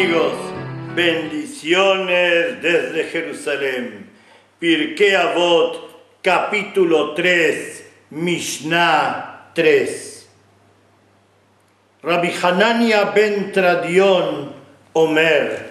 Amigos, bendiciones desde Jerusalén. Pirkei Avot, capítulo 3, Mishnah 3. Rabbi Hanania ben Tradión Omer.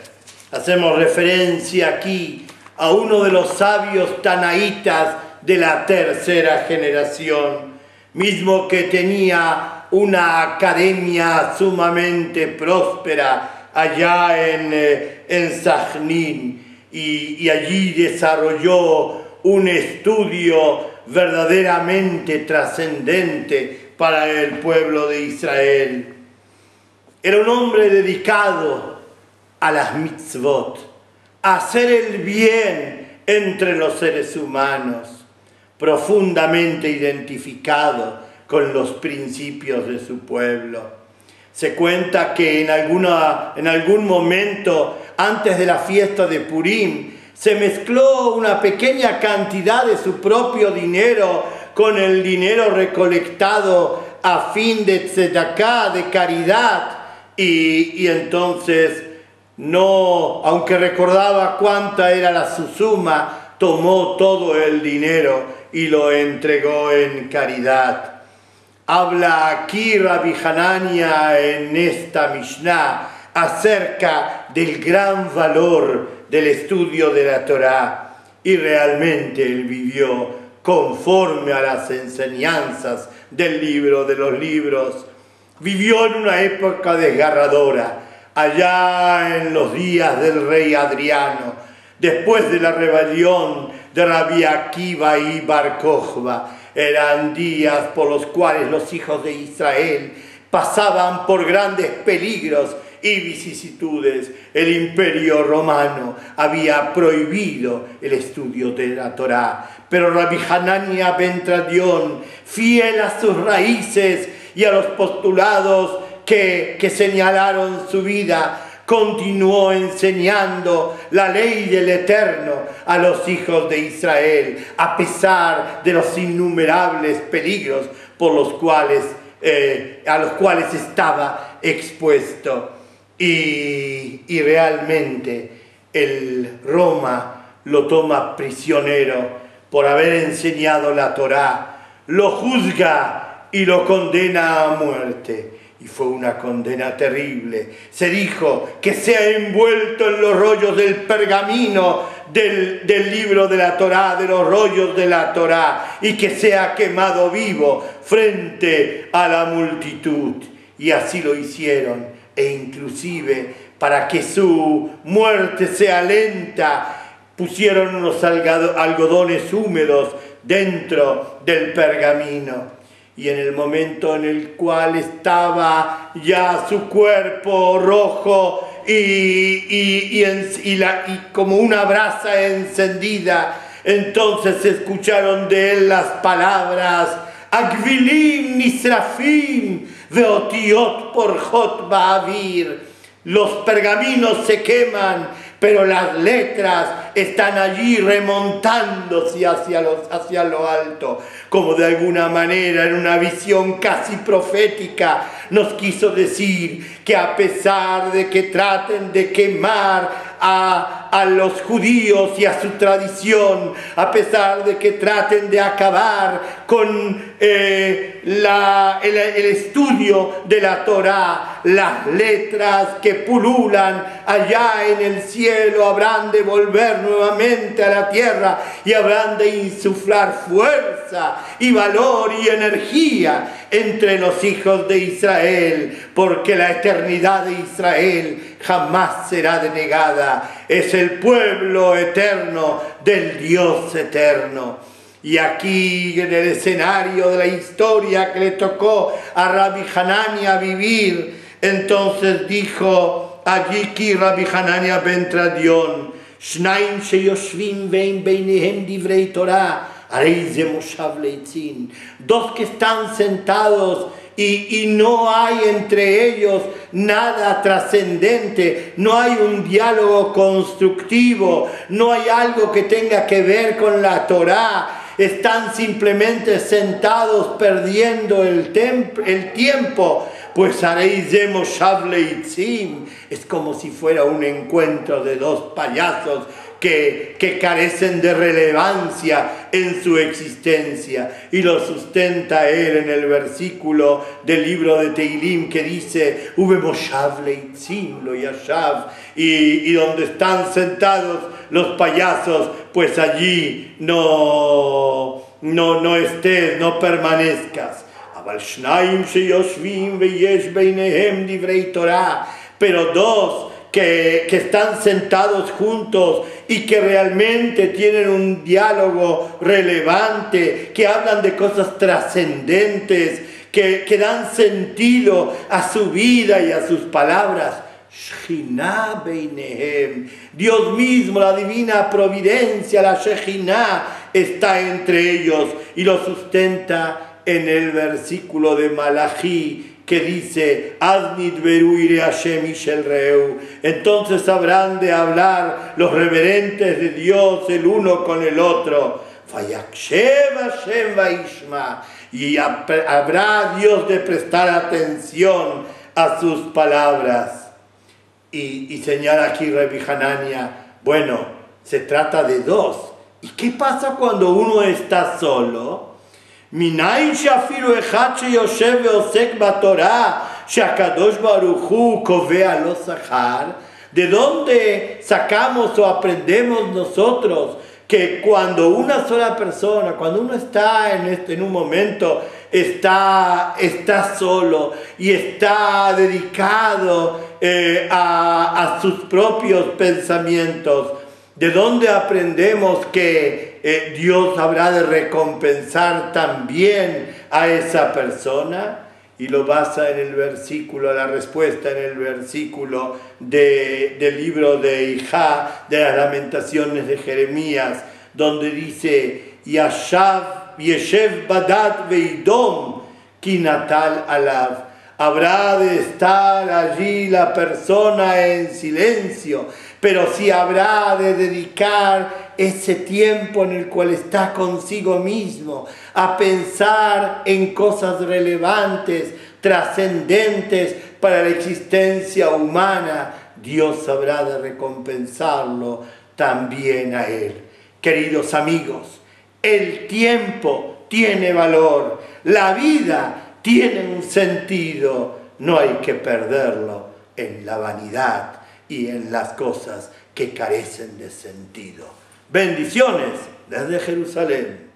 Hacemos referencia aquí a uno de los sabios tanaítas de la tercera generación, mismo que tenía una academia sumamente próspera allá en Sajnín, y allí desarrolló un estudio verdaderamente trascendente para el pueblo de Israel. Era un hombre dedicado a las mitzvot, a hacer el bien entre los seres humanos, profundamente identificado con los principios de su pueblo. Se cuenta que en algún momento, antes de la fiesta de Purim, se mezcló una pequeña cantidad de su propio dinero con el dinero recolectado a fin de tzedaká, de caridad, y entonces, no, aunque recordaba cuánta era su suma, tomó todo el dinero y lo entregó en caridad. Habla aquí Rabbi Hanania en esta Mishnah acerca del gran valor del estudio de la Torá, y realmente él vivió conforme a las enseñanzas del libro de los libros. Vivió en una época desgarradora, allá en los días del rey Adriano, después de la rebelión de Rabbi Akiva y Bar Kokhba. Eran días por los cuales los hijos de Israel pasaban por grandes peligros y vicisitudes. El Imperio Romano había prohibido el estudio de la Torá, pero Rabbi Hanania ben Tradión, fiel a sus raíces y a los postulados que señalaron su vida, continuó enseñando la ley del Eterno a los hijos de Israel, a pesar de los innumerables peligros por los cuales, a los cuales estaba expuesto. Y realmente el Roma lo toma prisionero por haber enseñado la Torá, lo juzga y lo condena a muerte. Y fue una condena terrible. Se dijo que sea envuelto en los rollos del pergamino del libro de la Torá, de los rollos de la Torá, y que sea quemado vivo frente a la multitud. Y así lo hicieron, e inclusive para que su muerte sea lenta, pusieron unos algodones húmedos dentro del pergamino. Y en el momento en el cual estaba ya su cuerpo rojo y como una brasa encendida, entonces se escucharon de él las palabras: Agvilim nisrafim veotiot porjot ba'avir. Los pergaminos se queman, pero las letras están allí remontándose hacia lo alto. Como de alguna manera, en una visión casi profética, nos quiso decir que a pesar de que traten de quemar a los judíos y a su tradición, a pesar de que traten de acabar con el estudio de la Torá, las letras que pululan allá en el cielo habrán de volver nuevamente a la tierra y habrán de insuflar fuerza y valor y energía entre los hijos de Israel, porque la eternidad de Israel jamás será denegada. Es el pueblo eterno del Dios eterno. Y aquí, en el escenario de la historia que le tocó a Rabbi Hanania vivir, entonces dijo allí Rabbi Hanania ben Tradión: Shnaim sheyoshvim vein beinehem divrei Torah, arei ze moshav leitzin. Dos que están sentados y no hay entre ellos nada trascendente, no hay un diálogo constructivo, no hay algo que tenga que ver con la Torá. Están simplemente sentados perdiendo el tiempo pues haréis de Moshav Leitzim. Es como si fuera un encuentro de dos payasos que carecen de relevancia en su existencia, y lo sustenta él en el versículo del libro de Teilim que dice Ube Moshav Leitzim lo Yashav, y donde están sentados los payasos, pues allí no estés, no permanezcas. Pero dos que están sentados juntos y que realmente tienen un diálogo relevante, que hablan de cosas trascendentes, que dan sentido a su vida y a sus palabras. Shekhinah beinehem, Dios mismo, la divina providencia, la Shekhinah está entre ellos, y lo sustenta en el versículo de Malají que dice entonces habrán de hablar los reverentes de Dios el uno con el otro, y habrá Dios de prestar atención a sus palabras. Y señala aquí Rabbi Hanania, bueno, se trata de dos. ¿Y qué pasa cuando uno está solo? ¿De dónde sacamos o aprendemos nosotros que cuando una sola persona, cuando uno está en un momento, está solo y está dedicado a sus propios pensamientos, de dónde aprendemos que Dios habrá de recompensar también a esa persona? Y lo basa en el versículo, la respuesta en el versículo del libro de Ijá, de las Lamentaciones de Jeremías, donde dice Yeshev Badat Veidom Kinatal Alav. Habrá de estar allí la persona en silencio, pero sí habrá de dedicar ese tiempo en el cual está consigo mismo a pensar en cosas relevantes, trascendentes para la existencia humana. Dios habrá de recompensarlo también a él. Queridos amigos, el tiempo tiene valor, la vida tiene un sentido, no hay que perderlo en la vanidad y en las cosas que carecen de sentido. Bendiciones desde Jerusalén.